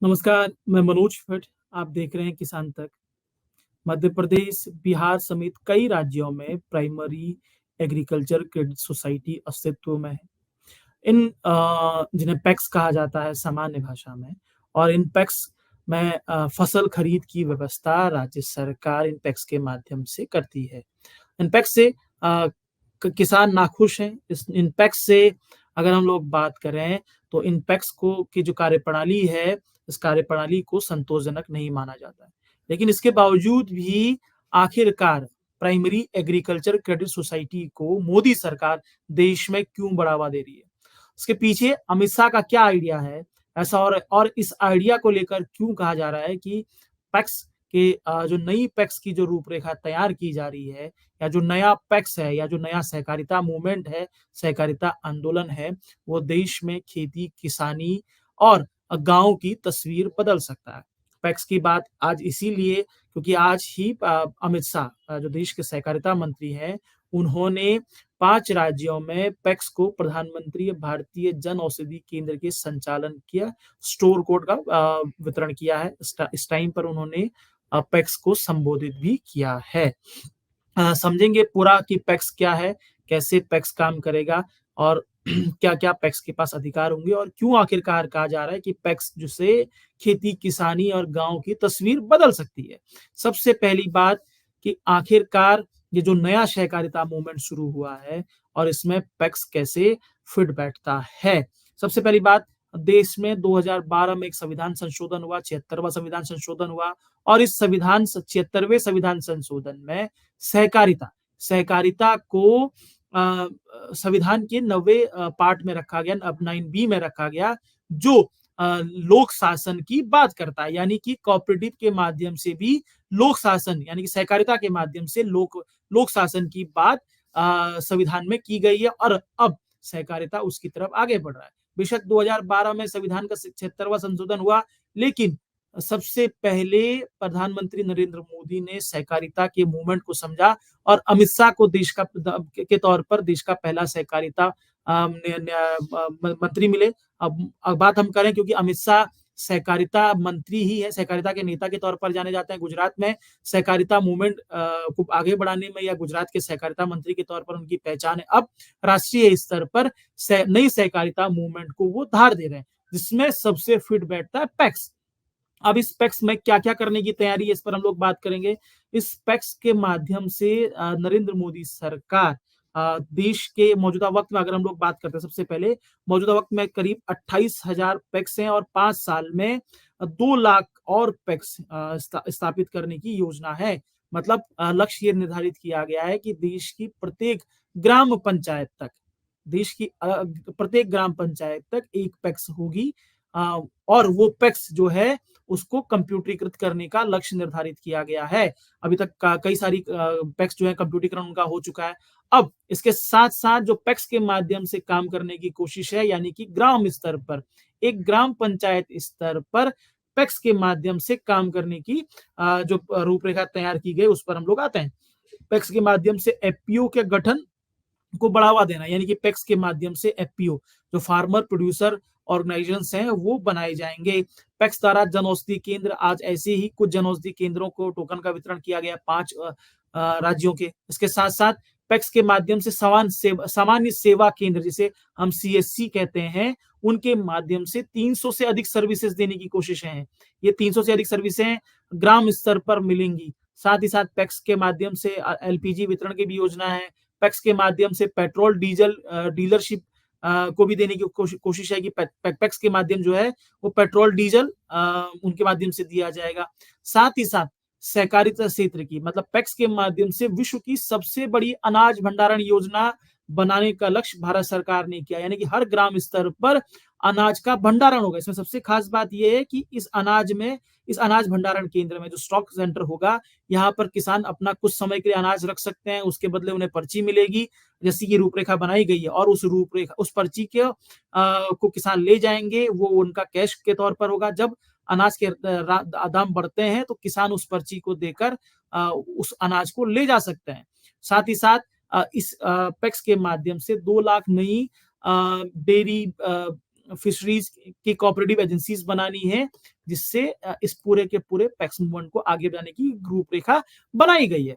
नमस्कार, मैं मनोज भट्ट। आप देख रहे हैं किसान तक। मध्य प्रदेश, बिहार समेत कई राज्यों में प्राइमरी एग्रीकल्चर क्रेडिट सोसाइटी अस्तित्व में है। जिन्हें पैक्स कहा जाता है सामान्य भाषा में, और इन पैक्स में फसल खरीद की व्यवस्था राज्य सरकार इन पैक्स के माध्यम से करती है। इन पैक्स से किसान नाखुश हैं। इन पैक्स से अगर हम लोग बात करें तो इन पैक्स को की जो कार्यप्रणाली है, इस कार्यप्रणाली को संतोषजनक नहीं माना जाता है। लेकिन इसके बावजूद भी आखिरकार प्राइमरी एग्रीकल्चर क्रेडिट सोसाइटी को मोदी सरकार देश में क्यों बढ़ावा दे रही है? इसके पीछे अमित शाह का क्या आइडिया है? ऐसा और इस आइडिया को लेकर क्यों कहा जा रहा है कि पैक्स के जो नई पैक्स की जो रूपरेखा तैयार की जा रही है, या जो नया पैक्स है, या जो नया सहकारिता मूवमेंट है, सहकारिता आंदोलन है, वो देश में खेती, किसानी और गाँव की तस्वीर बदल सकता है। पैक्स की बात आज इसीलिए क्योंकि आज ही अमित शाह जो देश के सहकारिता मंत्री हैं, उन्होंने 5 राज्यों में पैक्स को प्रधानमंत्री भारतीय जन औषधि केंद्र के संचालन किया, स्टोर कोड का वितरण किया है। इस टाइम पर उन्होंने पैक्स को संबोधित भी किया है। समझेंगे पूरा कि पैक्स क्या है, कैसे पैक्स काम करेगा और क्या-क्या पैक्स के पास अधिकार होंगे और क्यों आखिरकार कहा जा रहा है कि पैक्स जिससे खेती, किसानी और गाँव की तस्वीर बदल सकती है। सबसे पहली बात कि आखिरकार ये जो नया सहकारिता मूवमेंट शुरू हुआ है और इसमें पैक्स कैसे फिट बैठता है। सबसे पहली बात, देश में 2012 में एक संविधान संशोधन हुआ, 76वां संविधान संशोधन हुआ, और इस 76वें संविधान संशोधन में सहकारिता सहकारिता को संविधान के 90 पार्ट में रखा गया, अब 9B में रखा गया, जो लोक शासन की बात करता है। यानी कि कोऑपरेटिव के माध्यम से भी लोक शासन, यानी कि सहकारिता के माध्यम से लोक शासन की बात संविधान में की गई है, और अब सहकारिता उसकी तरफ आगे बढ़ रहा है। बेशक 2012 में संविधान का 76वां संशोधन हुआ, लेकिन सबसे पहले प्रधानमंत्री नरेंद्र मोदी ने सहकारिता के मूवमेंट को समझा और अमित शाह को देश का के तौर पर देश का पहला सहकारिता मंत्री मिले। अब बात हम करें, क्योंकि अमित शाह सहकारिता मंत्री ही है, सहकारिता के नेता के तौर पर जाने जाते हैं। गुजरात में सहकारिता मूवमेंट को आगे बढ़ाने में, या गुजरात के सहकारिता मंत्री के तौर पर उनकी पहचान है। अब राष्ट्रीय स्तर पर नई सहकारिता मूवमेंट को वो धार दे रहे हैं, जिसमें सबसे फिट बैठता है पैक्स। अब इस पैक्स में क्या-क्या करने की तैयारी है, इस पर हम लोग बात करेंगे। इस पैक्स के माध्यम से नरेंद्र मोदी सरकार देश के मौजूदा वक़्त में अगर हम लोग बात करते हैं, सबसे पहले मौजूदा वक़्त में करीब 28,000 पैक्स हैं, और 5 साल में 2 लाख और पैक्स स्थापित करने की योजना है। मतलब लक्ष्य ये निर्धारित किया गया है कि देश की प्रत्येक ग्राम पंचायत तक प्रत्येक ग्राम पंचायत तक एक पैक्स होगी, और वो पैक्स जो है उसको कंप्यूटरीकृत करने का लक्ष्य निर्धारित किया गया है। अभी तक कई सारी पैक्स जो है कंप्यूटरीकरण उनका हो चुका है। अब इसके साथ-साथ जो पैक्स के माध्यम से काम करने की कोशिश है, यानी कि ग्राम स्तर पर, एक ग्राम पंचायत स्तर पर पैक्स के माध्यम से काम करने की जो रूपरेखा तैयार की गई, उस पर हम लोग आते हैं। पैक्स के माध्यम से एफपीओ के गठन को बढ़ावा देना, यानी कि पैक्स के माध्यम से एफपीओ, जो फार्मर प्रोड्यूसर ऑर्गेनाइजेशंस हैं, वो बनाए जाएंगे। पैक्स द्वारा जन औषधि केंद्र, आज ऐसे ही कुछ जन औषधि केंद्रों को टोकन का वितरण किया गया 5 राज्यों के। इसके साथ साथ पैक्स के माध्यम से सामान्य सेवा केंद्र, जिसे हम सीएससी कहते हैं, उनके माध्यम से 300 से अधिक सर्विसेज देने की कोशिशें हैं। ये 300 से अधिक सर्विसें ग्राम स्तर पर मिलेंगी। साथ ही साथ पैक्स के माध्यम से एलपीजी वितरण की भी योजना है। पैक्स के माध्यम से पेट्रोल डीजल डीलरशिप को भी देने की कोशिश है कि पैक्स के माध्यम जो है वो पेट्रोल डीजल उनके माध्यम से दिया जाएगा। साथ ही साथ सहकारिता क्षेत्र की, मतलब पैक्स के माध्यम से विश्व की सबसे बड़ी अनाज भंडारण योजना बनाने का लक्ष्य भारत सरकार ने किया, यानी कि हर ग्राम स्तर पर अनाज का भंडारण होगा। इसमें सबसे खास बात यह है कि इस अनाज भंडारण केंद्र में जो स्टॉक सेंटर होगा, यहाँ पर किसान अपना कुछ समय के लिए अनाज रख सकते हैं, उसके बदले उन्हें पर्ची मिलेगी, जैसी की रूपरेखा बनाई गई है, और उस पर्ची के को किसान ले जाएंगे, वो उनका कैश के तौर पर होगा। जब अनाज के दाम बढ़ते हैं तो किसान उस पर्ची को देकर उस अनाज को ले जा सकते हैं। साथ ही साथ इस पैक्स के माध्यम से 2 लाख नई डेयरी फिशरीज की कोऑपरेटिव एजेंसीज बनानी है, जिससे इस पूरे के पूरे पैक्स मूवमेंट को आगे बढ़ाने की रूपरेखा बनाई गई है।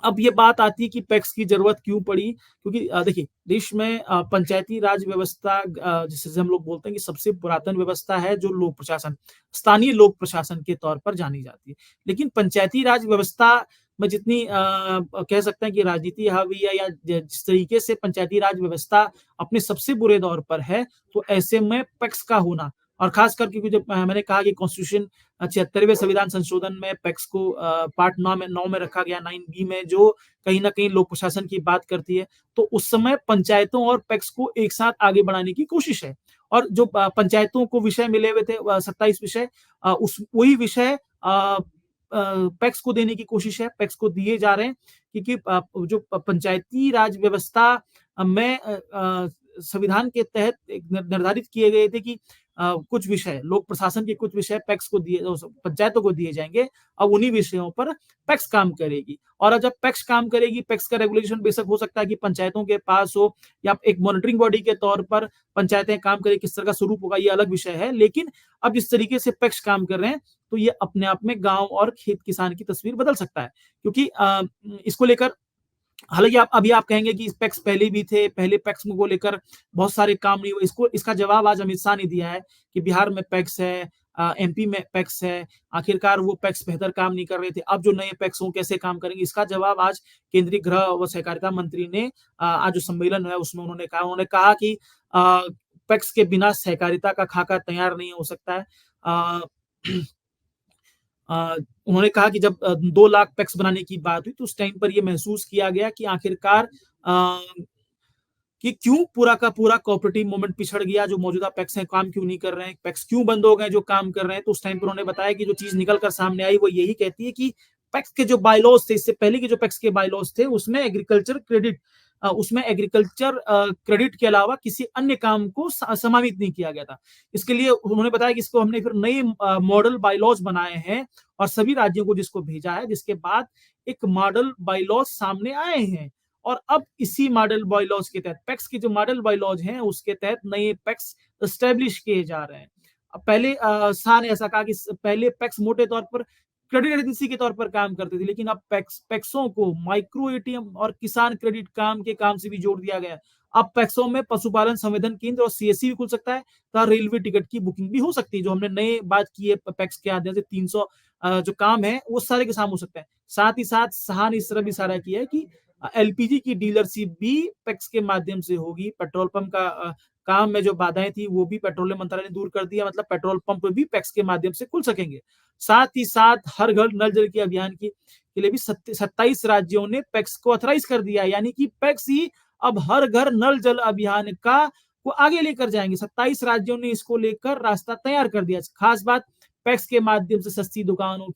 अब ये बात आती है कि पैक्स की ज़रूरत क्यों पड़ी? क्योंकि देखिए देश में पंचायती राज व्यवस्था जिसे हम लोग बोलते हैं कि सबसे पुरातन व्यवस्था है जो लोक प्रशासन, स्थानीय लोक प्रशासन के तौर पर जानी जाती है। लेकिन पंचायती राज व्यवस्था में जितनी कह सकते हैं कि राजनीति हावी है या जिस तरीके से पंचायती राज व्यवस्था अपने सबसे बुरे दौर पर है, तो ऐसे में पैक्स का होना और खास करके क्योंकि जब मैंने कहा कि कॉन्स्टिट्यूशन 76वें संविधान संशोधन में पैक्स को पार्ट 9 में रखा गया 9 बी में जो कहीं न कहीं लोक प्रशासन की बात करती है, तो उस समय पंचायतों और पैक्स को एक साथ आगे बढ़ाने की कोशिश है। और जो पंचायतों को विषय मिले हुए थे 27 विषय उस वही विषय पैक्स को देने की कोशिश है, पैक्स को दिए जा रहे हैं क्योंकि जो पंचायती राज व्यवस्था में संविधान के तहत एक निर्धारित किए गए थे कि कुछ विषय लोक प्रशासन के कुछ विषय पैक्स को दिए पंचायतों को दिए जाएँगे। अब उन्हीं विषयों पर पैक्स काम करेगी और जब पैक्स काम करेगी, पैक्स का रेगुलेशन बेशक हो सकता है कि पंचायतों के पास हो या एक मॉनिटरिंग बॉडी के तौर पर पंचायतें काम करें, किस तरह का स्वरूप होगा ये अलग विषय है। लेकिन अब जिस तरीके से पैक्स काम कर रहे हैं, तो ये अपने आप में गाँव और खेत किसान की तस्वीर बदल सकता है। क्योंकि इसको लेकर हालाँकि आप कहेंगे कि पैक्स पहले भी थे, पहले पैक्स को लेकर बहुत सारे काम नहीं हुए। इसका जवाब आज अमित शाह ने दिया है कि बिहार में पैक्स है एमपी में पैक्स है। आखिरकार वो पैक्स बेहतर काम नहीं कर रहे थे। अब जो नए पैक्स हों कैसे काम करेंगे? इसका जवाब आज केंद्रीय गृह व सहकारिता मंत्री ने आज जो सम्मेलन है उसमें उन्होंने कहा कि पैक्स के बिना सहकारिता का खाका तैयार नहीं हो सकता है। अ उन्होंने कहा कि जब 2 लाख पैक्स बनाने की बात हुई तो उस टाइम पर ये महसूस किया गया कि आखिरकार कि क्यों पूरा का पूरा कोऑपरेटिव मूवमेंट पिछड़ गया, जो मौजूदा पैक्स हैं काम क्यों नहीं कर रहे हैं, पैक्स क्यों बंद हो गए जो काम कर रहे हैं। तो उस टाइम पर उन्होंने बताया कि जो चीज़ निकल कर सामने आई वो यही कहती है कि पैक्स के जो बायलॉज़ थे, इससे पहले के जो पैक्स के बायलॉज़ थे उसमें एग्रीकल्चर क्रेडिट के अलावा किसी अन्य काम को समावित नहीं किया गया था। इसके लिए उन्होंने बताया कि इसको हमने फिर नए मॉडल बायलॉज़ बनाए हैं और सभी राज्यों को जिसको भेजा है, जिसके बाद एक मॉडल बायलॉज़ सामने आए हैं। और अब इसी मॉडल बायलॉज़ के तहत पैक्स के जो मॉडल बायलॉज़ हैं, उसके तहत नए पैक्स एस्टेब्लिश किए जा रहे हैं। अब पहले शाह ने ऐसा कहा कि पहले पैक्स मोटे तौर पर क्रेडिट एजेंसी के तौर पर काम करती थी, लेकिन अब पैक्सों को माइक्रो एटीएम और किसान क्रेडिट के काम से भी जोड़ दिया गया है। अब पैक्सों में पशुपालन संवेदन केंद्र और सीएससी भी खुल सकता है तथा रेलवे टिकट की बुकिंग भी हो सकती है। जो हमने नए बात की है पैक्स के माध्यम से 300 जो काम है वो सारे के काम हो सकते हैं। साथ ही साथ शाह ने इस तरफ इशारा किया है कि एलपीजी की डीलरशिप भी पैक्स के माध्यम से होगी। पेट्रोल पंप का काम में जो बाधाएं थी वो भी पेट्रोलियम मंत्रालय ने दूर कर दिया, मतलब पेट्रोल पंप भी पैक्स के माध्यम से खुल सकेंगे। साथ ही साथ हर घर नल जल के अभियान के लिए भी 27 राज्यों ने पैक्स को ऑथराइज कर दिया, यानी कि पैक्स ही अब हर घर नल जल अभियान को आगे लेकर जाएंगे। 27 राज्यों ने इसको लेकर रास्ता तैयार कर दिया। खास बात पैक्स के माध्यम से सस्ती दवाओं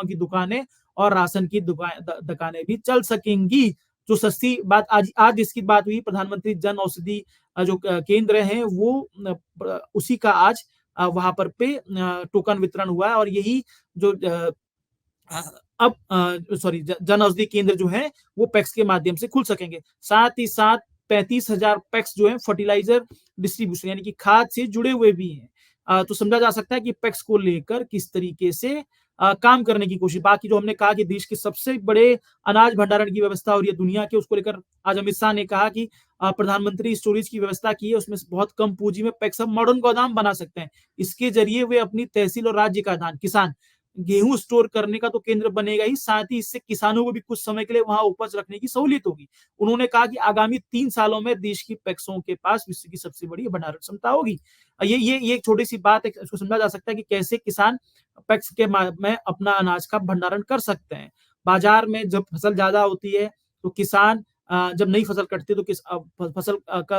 की दुकानें और राशन की दुकानें भी चल सकेंगी। जो सस्ती बात आज जिसकी बात हुई प्रधानमंत्री जन औषधि जो केंद्र हैं वो उसी का आज वहां पर टोकन वितरण हुआ है और यही जो अब जन औषधि केंद्र जो है वो पैक्स के माध्यम से खुल सकेंगे। साथ ही साथ 35,000 पैक्स जो है फर्टिलाइजर डिस्ट्रीब्यूशन यानी कि खाद से जुड़े हुए भी हैं। तो समझा जा सकता है कि पैक्स को लेकर किस तरीके से काम करने की कोशिश। बाकी जो हमने कहा कि देश के सबसे बड़े अनाज भंडारण की व्यवस्था और ये दुनिया के उसको लेकर आज अमित शाह ने कहा कि प्रधानमंत्री स्टोरेज की व्यवस्था की है, उसमें बहुत कम पूंजी में पैक्स मॉडर्न गोदाम बना सकते हैं। इसके जरिए वे अपनी तहसील और राज्य का धान किसान गेहूं स्टोर करने का तो केंद्र बनेगा ही, साथ ही इससे किसानों को भी कुछ समय के लिए वहां उपज रखने की सहूलियत होगी। उन्होंने कहा कि आगामी 3 सालों में देश की पैक्सों के पास विश्व की सबसे बड़ी भंडारण क्षमता होगी। ये एक छोटी सी बात है, इसको समझा जा सकता है कि कैसे किसान पैक्स के में अपना अनाज का भंडारण कर सकते हैं। बाजार में जब फसल ज्यादा होती है तो किसान जब नई फसल कटती है तो फसल का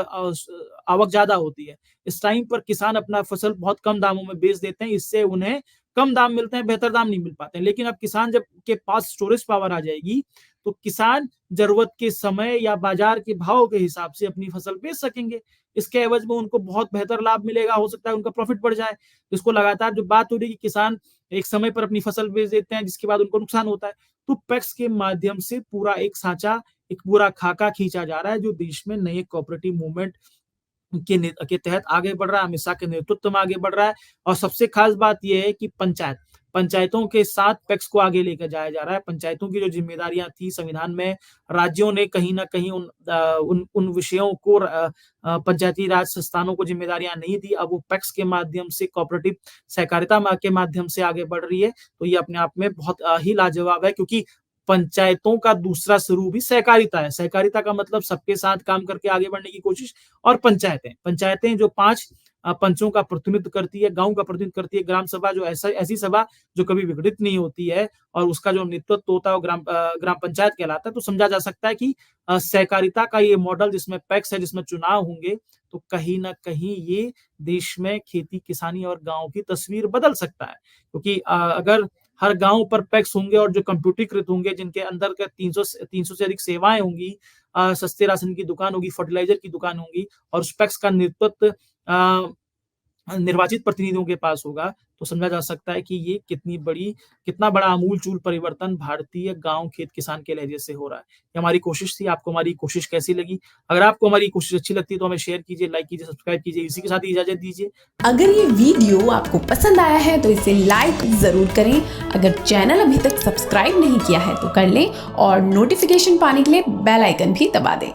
आवक ज्यादा होती है। इस टाइम पर किसान अपना फसल बहुत कम दामों में बेच देते हैं, इससे उन्हें कम दाम मिलते हैं, बेहतर दाम नहीं मिल पाते हैं। लेकिन अब किसान जब के पास स्टोरेज पावर आ जाएगी तो किसान जरूरत के समय या बाजार के भाव के हिसाब से अपनी फसल बेच सकेंगे। इसके एवज में उनको बहुत बेहतर लाभ मिलेगा, हो सकता है उनका प्रॉफिट बढ़ जाए। इसको लगातार जो बात हो रही है कि किसान एक समय पर अपनी फसल बेच देते हैं जिसके बाद उनको नुकसान होता है, तो पैक्स के माध्यम से पूरा एक साँचा, एक पूरा खाका खींचा जा रहा है जो देश में नए कोऑपरेटिव मूवमेंट के तहत आगे बढ़ रहा है, अमित शाह के नेतृत्व में आगे बढ़ रहा है। और सबसे खास बात ये है कि पंचायतों के साथ पैक्स को आगे लेकर जाया जा रहा है। पंचायतों की जो जिम्मेदारियां थी संविधान में, राज्यों ने कहीं न कहीं उन विषयों को पंचायती राज संस्थानों को जिम्मेदारियां नहीं दी। अब वो पैक्स के माध्यम से, कोऑपरेटिव सहकारिता के माध्यम से आगे बढ़ रही है। तो ये अपने आप में बहुत ही लाजवाब है, क्योंकि पंचायतों का दूसरा स्वरूप ही सहकारिता है। सहकारिता का मतलब सबके साथ काम करके आगे बढ़ने की कोशिश। और पंचायतें जो 5 पंचों का प्रतिनिधित्व करती है, गाँव का प्रतिनिधित्व करती है। ग्राम सभा जो ऐसी सभा जो कभी विघटित नहीं होती है और उसका जो नेतृत्व होता है वो ग्राम पंचायत कहलाता है। तो समझा जा सकता है कि सहकारिता का ये मॉडल, जिसमें पैक्स है, जिसमें चुनाव होंगे, तो कहीं न कहीं ये देश में खेती, किसानी और गाँव की तस्वीर बदल सकता है। क्योंकि अगर हर गाँव पर पैक्स होंगे और जो कंप्यूटरीकृत होंगे, जिनके अंदर के 300 से अधिक सेवाएँ होंगी, सस्ते राशन की दुकान होगी, फर्टिलाइज़र की दुकान होगी, और उस पैक्स का नेतृत्व निर्वाचित प्रतिनिधियों के पास होगा, तो समझा जा सकता है कि ये कितना बड़ा आमूल-चूल परिवर्तन भारतीय गाँव, खेत, किसान के लहजे से हो रहा है। ये हमारी कोशिश थी। आपको हमारी कोशिश कैसी लगी? अगर आपको हमारी कोशिश अच्छी लगती है तो हमें शेयर कीजिए, लाइक कीजिए, सब्सक्राइब कीजिए। इसी के साथ ही इजाज़त दीजिए। अगर ये वीडियो आपको पसंद आया है तो इसे लाइक ज़रूर करें। अगर चैनल अभी तक सब्सक्राइब नहीं किया है तो कर लें और नोटिफिकेशन पाने के लिए बेल आइकन भी दबा दें।